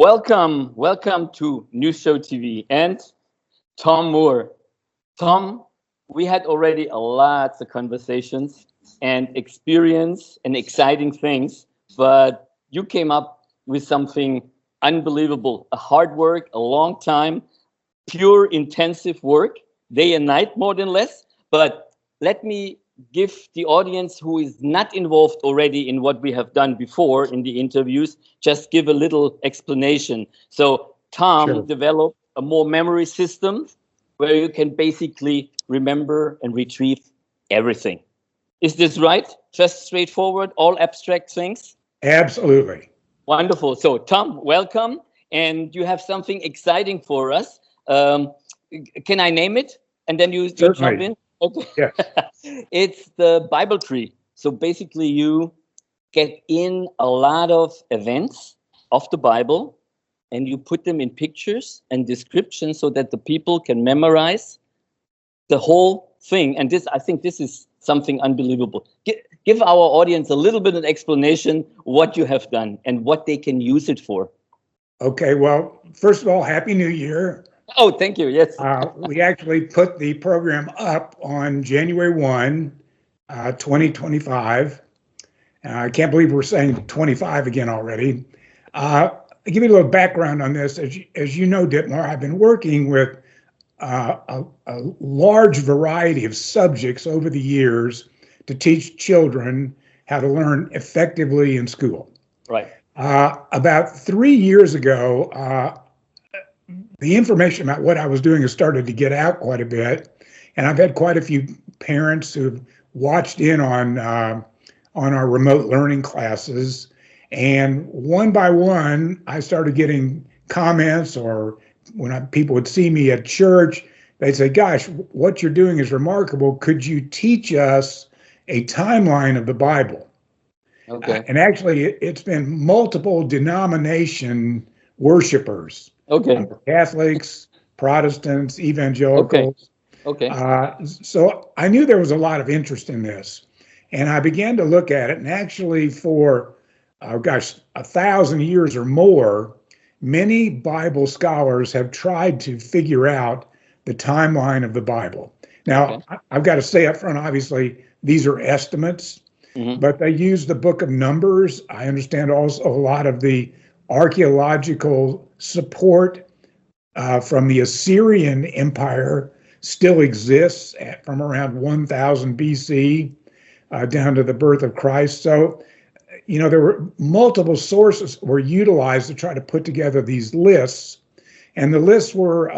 Welcome to NewsShowTV and Tom Moore. Tom, we had already lots of conversations and experience and exciting things, but you came up with something unbelievable. A hard work, a long time, pure intensive work, day and night, more than less. But let me give the audience who is not involved already in what we have done before in the interviews, just give a little explanation. So Tom developed a more memory system where you can basically remember and retrieve everything. Is this right? Just straightforward, all abstract things? Absolutely. Wonderful. So Tom, welcome. And you have something exciting for us. Can I name it? And then you jump in? Okay. Yes. It's the Bible tree. So basically you get in a lot of events of the Bible and you put them in pictures and descriptions so that the people can memorize the whole thing. And I think this is something unbelievable. Give our audience a little bit of explanation what you have done and what they can use it for. Okay. Well, first of all, Happy New Year. Oh, thank you. Yes. We actually put the program up on January 1, 2025. I can't believe we're saying 25 again already. I'll give you a little background on this. As you know, Dietmar, I've been working with a large variety of subjects over the years to teach children how to learn effectively in school. Right. About 3 years ago, the information about what I was doing has started to get out quite a bit, and I've had quite a few parents who've watched in on our remote learning classes, and one by one, I started getting comments, or when people would see me at church, they'd say, "Gosh, what you're doing is remarkable. Could you teach us a timeline of the Bible?" Okay. And actually, it's been multiple denomination worshipers. Okay. Catholics, Protestants, evangelicals. Okay. So I knew there was a lot of interest in this, and I began to look at it. And actually, for 1,000 years or more, many Bible scholars have tried to figure out the timeline of the Bible. Now, I've got to say up front, obviously, these are estimates, but they use the book of Numbers. I understand also a lot of the archaeological support from the Assyrian Empire still exists from around 1000 BC down to the birth of Christ. So, there were multiple sources were utilized to try to put together these lists. And the lists were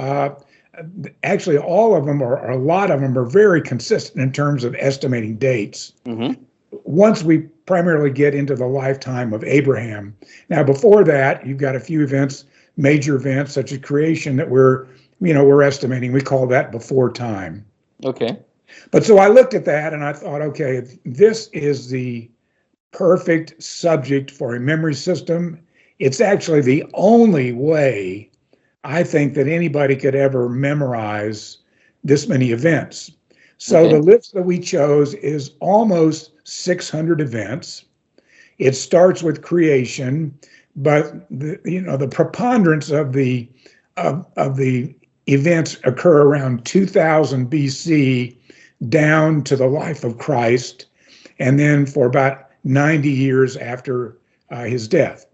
actually all of them, or a lot of them, are very consistent in terms of estimating dates. Once we primarily get into the lifetime of Abraham. Now, before that, you've got a few events, major events such as creation that we're estimating. We call that before time. Okay. But so I looked at that and I thought, okay, this is the perfect subject for a memory system. It's actually the only way I think that anybody could ever memorize this many events. So the list that we chose is almost 600 events. It starts with creation, but the preponderance of the events occur around 2000 BC down to the life of Christ, and then for about 90 years after his death.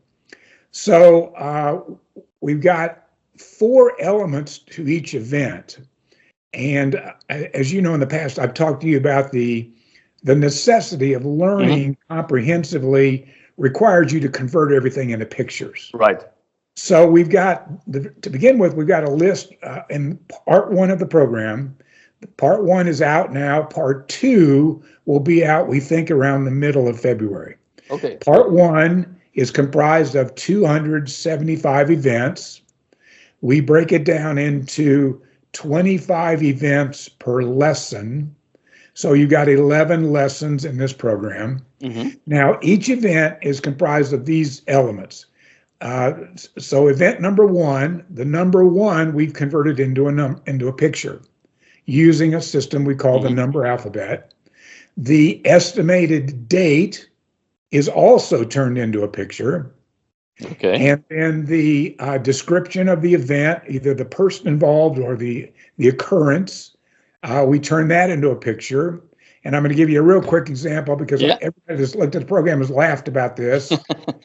So we've got 4 elements to each event. And as you know, in the past, I've talked to you about the necessity of learning comprehensively requires you to convert everything into pictures. Right. So we've got, to begin with, we've got a list in part 1 of the program. Part 1 is out now. Part 2 will be out, we think, around the middle of February. Okay. Part 1 is comprised of 275 events. We break it down into 25 events per lesson. So you got 11 lessons in this program. Now, each event is comprised of these elements. So event number 1, the number 1 we've converted into a picture using a system we call the number alphabet. The estimated date is also turned into a picture. Okay. And then the description of the event, either the person involved or the occurrence, we turn that into a picture. And I'm going to give you a real quick example because Yeah. everybody that's looked at the program has laughed about this.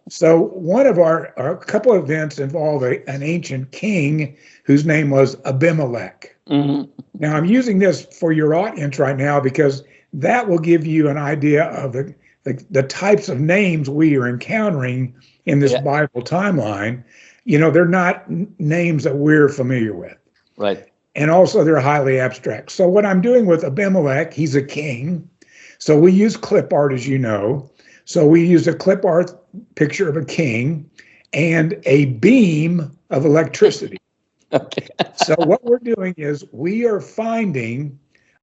So one of our couple of events involved an ancient king whose name was Abimelech. Hmm. Now I'm using this for your audience right now because that will give you an idea of the types of names we are encountering in this Yeah. Bible timeline. They're not names that we're familiar with. Right. And also they're highly abstract. So what I'm doing with Abimelech, he's a king. So we use clip art, as you know. So we use a clip art picture of a king and a beam of electricity. Okay. So what we're doing is we are finding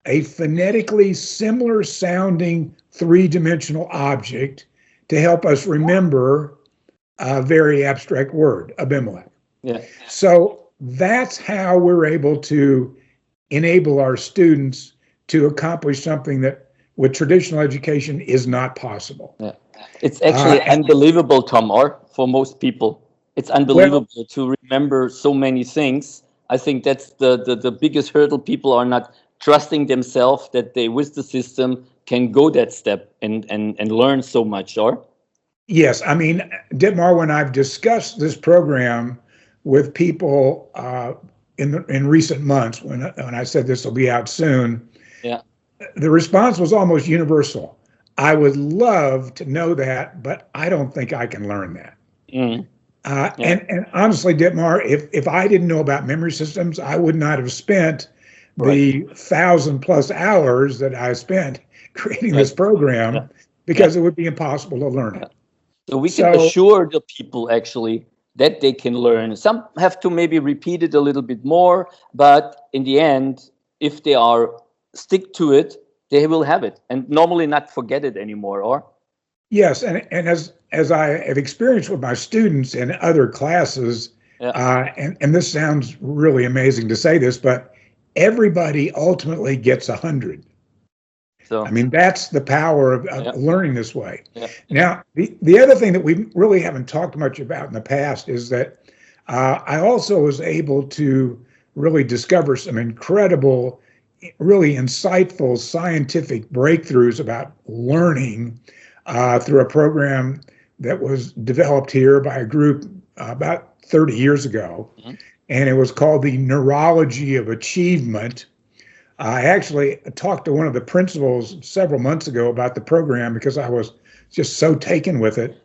a phonetically similar sounding three-dimensional object to help us remember a very abstract word, Abimelech. Yeah. So that's how we're able to enable our students to accomplish something that with traditional education is not possible. Yeah. It's actually unbelievable, Tom, or for most people. It's unbelievable to remember so many things. I think that's the biggest hurdle. People are not trusting themselves that they, with the system, can go that step and learn so much, or? Yes, I mean, Dietmar, when I've discussed this program with people in recent months, when I said this will be out soon, Yeah. the response was almost universal. I would love to know that, but I don't think I can learn that. Mm. Yeah. And honestly, Dietmar, if I didn't know about memory systems, I would not have spent the 1,000+ hours that I spent creating this program because it would be impossible to learn it. So we can assure the people actually that they can learn. Some have to maybe repeat it a little bit more, but in the end, if they are stick to it, they will have it and normally not forget it anymore, or? Yes, and as I have experienced with my students in other classes, and this sounds really amazing to say this, but everybody ultimately gets 100. So, I mean, that's the power of learning this way. Yeah. Now, the other thing that we really haven't talked much about in the past is that I also was able to really discover some incredible, really insightful scientific breakthroughs about learning through a program that was developed here by a group about 30 years ago. Mm-hmm. And it was called the Neurology of Achievement. I actually talked to one of the principals several months ago about the program because I was just so taken with it.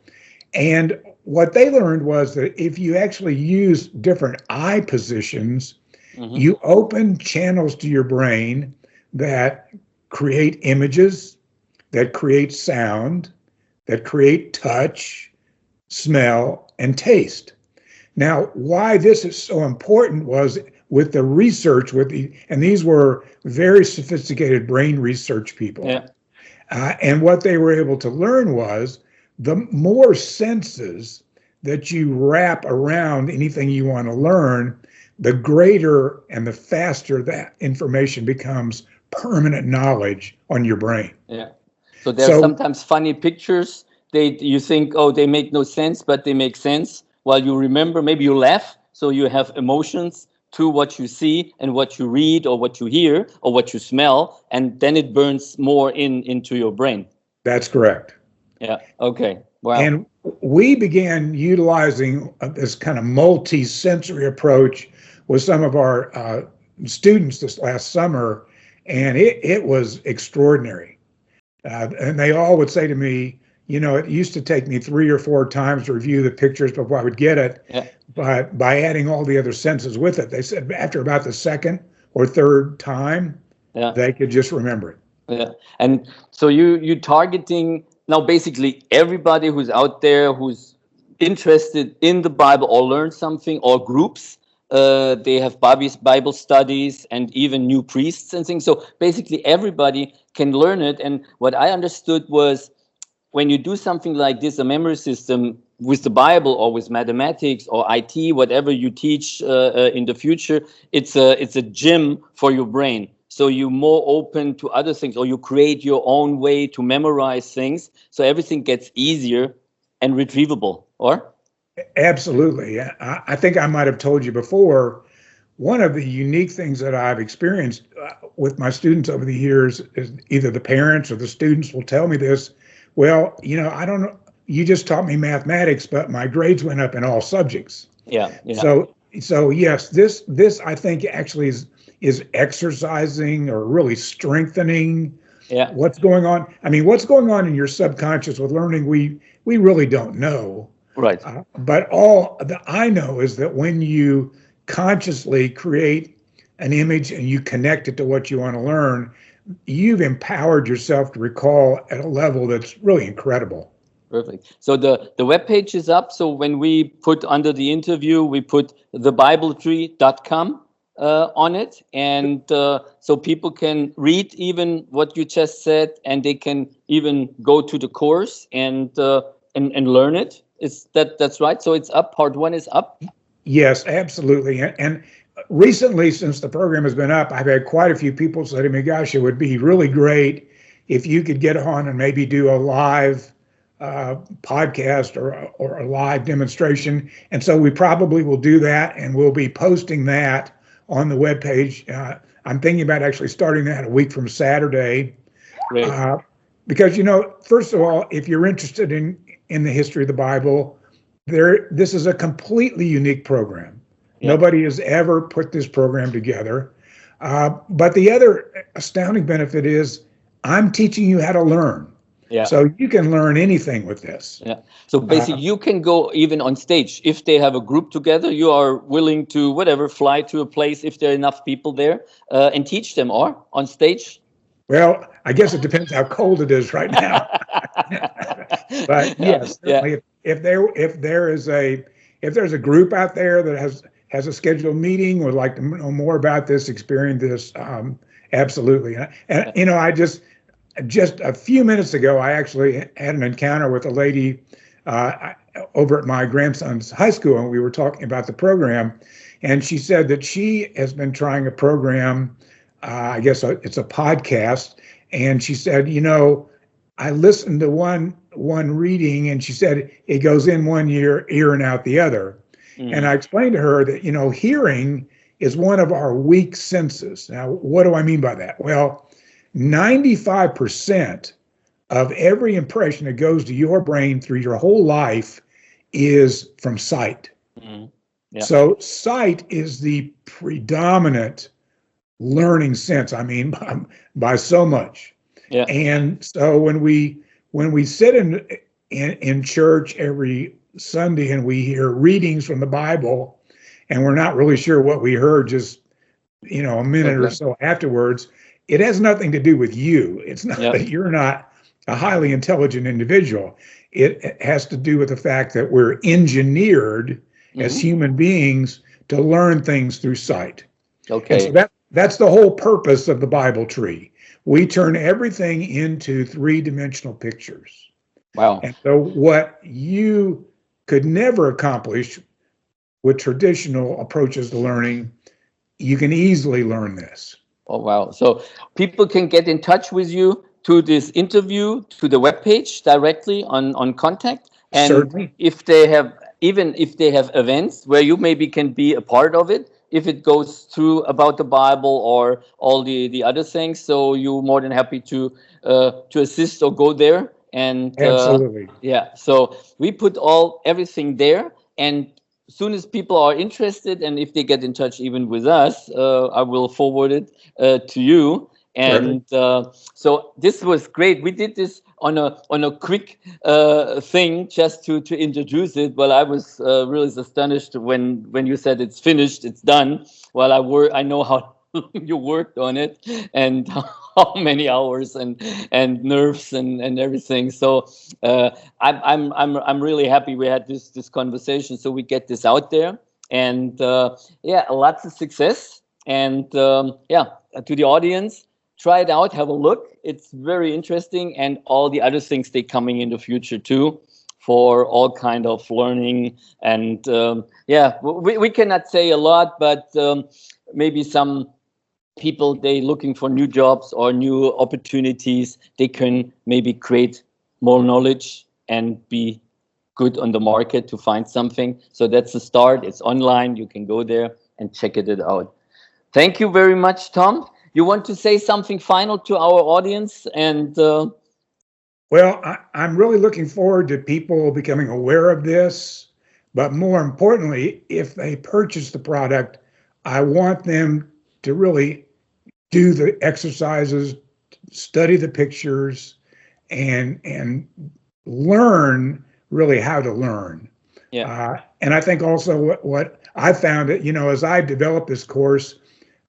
And what they learned was that if you actually use different eye positions, mm-hmm. you open channels to your brain that create images, that create sound, that create touch, smell, and taste. Now, why this is so important was with the research, and these were very sophisticated brain research people. Yeah. And what they were able to learn was the more senses that you wrap around anything you want to learn, the greater and the faster that information becomes permanent knowledge on your brain. Yeah. So there's sometimes funny pictures. You think, oh, they make no sense, but they make sense. While you remember, maybe you laugh, so you have emotions to what you see and what you read or what you hear or what you smell, and then it burns more into your brain. That's correct. Yeah. Okay. Wow. And we began utilizing this kind of multi-sensory approach with some of our students this last summer, and it was extraordinary. And they all would say to me, you know, it used to take me 3 or 4 times to review the pictures before I would get it. Yeah. But by adding all the other senses with it, they said after about the second or third time, they could just remember it. Yeah. And so you targeting now basically everybody who's out there who's interested in the Bible or learn something, or groups. They have Bible studies and even new priests and things. So basically everybody can learn it. And what I understood was, when you do something like this, a memory system with the Bible or with mathematics or IT, whatever you teach in the future, it's a gym for your brain. So you're more open to other things, or you create your own way to memorize things. So everything gets easier and retrievable, or? Absolutely. I think I might have told you before, one of the unique things that I've experienced with my students over the years is either the parents or the students will tell me this. Well, I don't know. You just taught me mathematics, but my grades went up in all subjects. Yeah, yeah, So yes, this I think actually is exercising or really strengthening yeah. what's going on. I mean, what's going on in your subconscious with learning, we really don't know. Right. But all that I know is that when you consciously create an image and you connect it to what you want to learn, you've empowered yourself to recall at a level that's really incredible. Perfect. So the web page is up. So when we put under the interview, we put thebibletree.com on it, and so people can read even what you just said, and they can even go to the course and learn it. Is that's right? So it's up. Part one is up. Yes, absolutely. And recently, since the program has been up, I've had quite a few people say to me, gosh, it would be really great if you could get on and maybe do a live podcast or a live demonstration. And so we probably will do that, and we'll be posting that on the webpage. I'm thinking about actually starting that a week from Saturday. Great. Because, first of all, if you're interested in the history of the Bible, this is a completely unique program. Yeah. Nobody has ever put this program together. But the other astounding benefit is I'm teaching you how to learn. Yeah. So you can learn anything with this. Yeah. So basically, you can go even on stage if they have a group together. You are willing to fly to a place if there are enough people there and teach them, or on stage. Well, I guess it depends how cold it is right now. But yes, certainly Yeah. if there's a group out there that has a scheduled meeting, would like to know more about this, experience this, absolutely. And I just a few minutes ago, I actually had an encounter with a lady over at my grandson's high school, and we were talking about the program. And she said that she has been trying a program, I guess it's a podcast. And she said, I listened to one reading, and she said it goes in one ear and out the other. And I explained to her that, hearing is one of our weak senses. Now, what do I mean by that? Well, 95% of every impression that goes to your brain through your whole life is from sight. Yeah. So sight is the predominant learning sense. I mean, by so much. Yeah. And so when we sit in church every Sunday and we hear readings from the Bible, and we're not really sure what we heard just a minute or so afterwards, it has nothing to do with you. It's not that you're not a highly intelligent individual. It has to do with the fact that we're engineered as human beings to learn things through sight. Okay. And so that's the whole purpose of the Bible tree. We turn everything into three-dimensional pictures. Wow. And so what you could never accomplish with traditional approaches to learning, you can easily learn this. Oh, wow. So people can get in touch with you to this interview, to the webpage directly on contact. And Certainly. if they have events where you maybe can be a part of it, if it goes through about the Bible or all the other things, so you're more than happy to assist or go there. And absolutely. Yeah. So we put everything there, and as soon as people are interested, and if they get in touch even with us, I will forward it to you. And so this was great. We did this on a quick thing just to introduce it. Well, I was really astonished when you said it's finished, it's done. Well, I know how you worked on it and how many hours and nerves and everything. So I'm really happy we had this conversation, so we get this out there. And lots of success. And to the audience, try it out, have a look. It's very interesting, and all the other things they coming in the future too, for all kind of learning. And we cannot say a lot, but maybe some people, they looking for new jobs or new opportunities, they can maybe create more knowledge and be good on the market to find something. So that's the start. It's online. You can go there and check it out. Thank you very much, Tom. You want to say something final to our audience? And Well, I'm really looking forward to people becoming aware of this. But more importantly, if they purchase the product, I want them to really do the exercises, study the pictures, and learn really how to learn. yeah, And I think also what I found that, as I developed this course,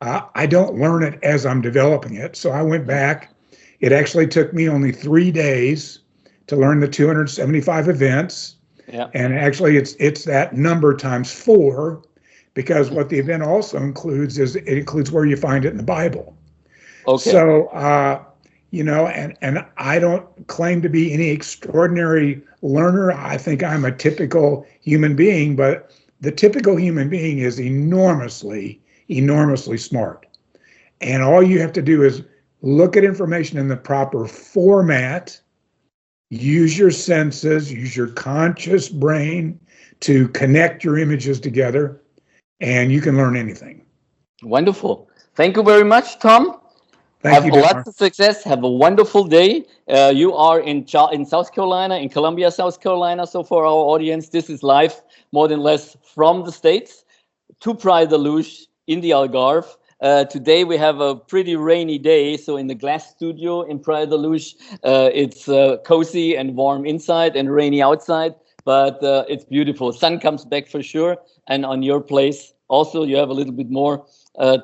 I don't learn it as I'm developing it. So I went back. It actually took me only 3 days to learn the 275 events. yeah, And actually it's that number times 4, because what the event also includes is it includes where you find it in the Bible. okay, So, and I don't claim to be any extraordinary learner. I think I'm a typical human being, but the typical human being is enormously, enormously smart. And all you have to do is look at information in the proper format, use your senses, use your conscious brain to connect your images together, and you can learn anything. wonderful. Thank you very much, Tom. Thank Have you, a lot Dietmar. of success. Have a wonderful day. You are in South Carolina, in Columbia, South Carolina. So for our audience, this is live, more than less, from the States to Praia de Luz in the Algarve. Today we have a pretty rainy day, so in the glass studio in Praia de Luz, it's cozy and warm inside and rainy outside, but it's beautiful. Sun comes back for sure, and on your place also you have a little bit more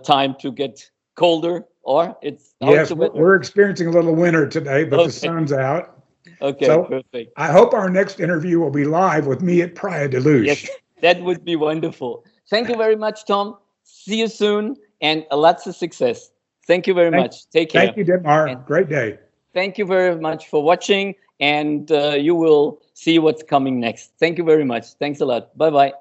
time to get colder, or it's how's Yes, the we're weather? we're experiencing a little winter today, but the Okay, sun's out. okay, So perfect. I hope our next interview will be live with me at Praia de Yes, Luz. that would be wonderful. Thank you very much, Tom. See you soon, and lots of success. Thank you very Thank, much. Take care. thank you, And Dietmar. Great day. thank you very much for watching, and you will see what's coming next. Thank you very much. Thanks a lot. Bye bye.